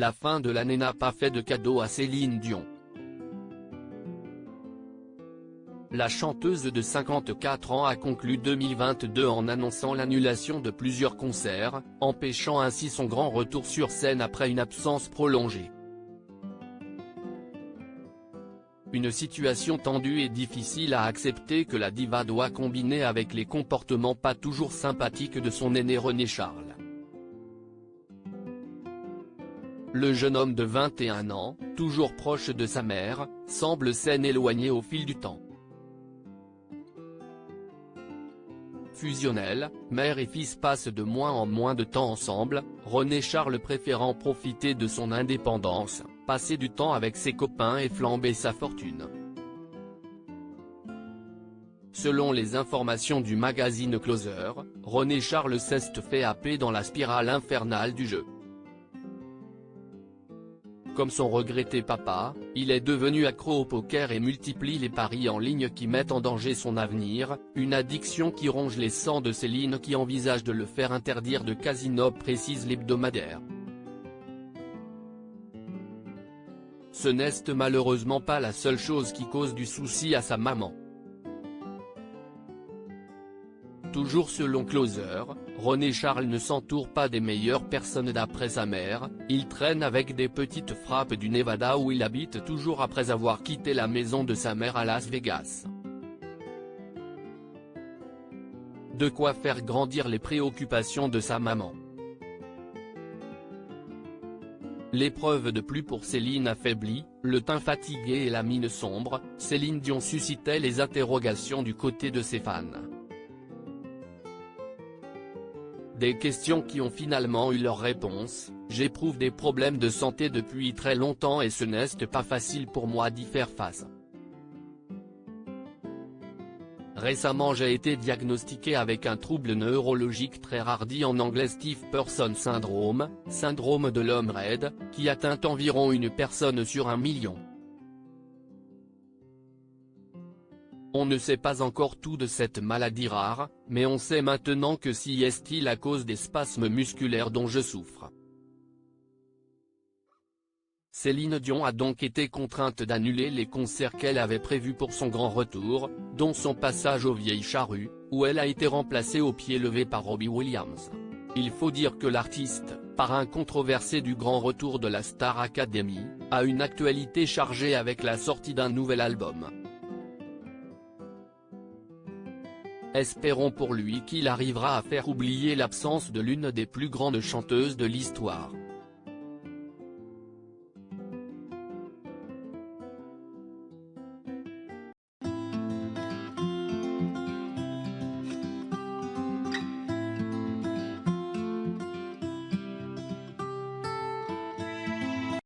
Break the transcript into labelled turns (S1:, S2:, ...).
S1: La fin de l'année n'a pas fait de cadeau à Céline Dion. La chanteuse de 54 ans a conclu 2022 en annonçant l'annulation de plusieurs concerts, empêchant ainsi son grand retour sur scène après une absence prolongée. Une situation tendue et difficile à accepter que la diva doit combiner avec les comportements pas toujours sympathiques de son aîné René Charles. Le jeune homme de 21 ans, toujours proche de sa mère, semble s'en éloigner au fil du temps. Fusionnels, mère et fils passent de moins en moins de temps ensemble, René Charles préférant profiter de son indépendance, passer du temps avec ses copains et flamber sa fortune. Selon les informations du magazine Closer, René Charles s'est fait happer dans la spirale infernale du jeu. Comme son regretté papa, il est devenu accro au poker et multiplie les paris en ligne qui mettent en danger son avenir, une addiction qui ronge les sangs de Céline qui envisage de le faire interdire de casino, précise l'hebdomadaire. Ce n'est malheureusement pas la seule chose qui cause du souci à sa maman. Toujours selon Closer, René Charles ne s'entoure pas des meilleures personnes d'après sa mère, il traîne avec des petites frappes du Nevada où il habite toujours après avoir quitté la maison de sa mère à Las Vegas. De quoi faire grandir les préoccupations de sa maman. L'épreuve de plus pour Céline affaiblie, le teint fatigué et la mine sombre, Céline Dion suscitait les interrogations du côté de ses fans. Des questions qui ont finalement eu leur réponse. J'éprouve des problèmes de santé depuis très longtemps et ce n'est pas facile pour moi d'y faire face. Récemment j'ai été diagnostiqué avec un trouble neurologique très rare dit en anglais Stiff Person Syndrome, syndrome de l'homme raide, qui atteint environ une personne sur 1 million. On ne sait pas encore tout de cette maladie rare, mais on sait maintenant que si est-il à cause des spasmes musculaires dont je souffre. Céline Dion a donc été contrainte d'annuler les concerts qu'elle avait prévus pour son grand retour, dont son passage aux Vieilles Charrues, où elle a été remplacée au pied levé par Robbie Williams. Il faut dire que l'artiste, parrain controversé du grand retour de la Star Academy, a une actualité chargée avec la sortie d'un nouvel album. Espérons pour lui qu'il arrivera à faire oublier l'absence de l'une des plus grandes chanteuses de l'histoire.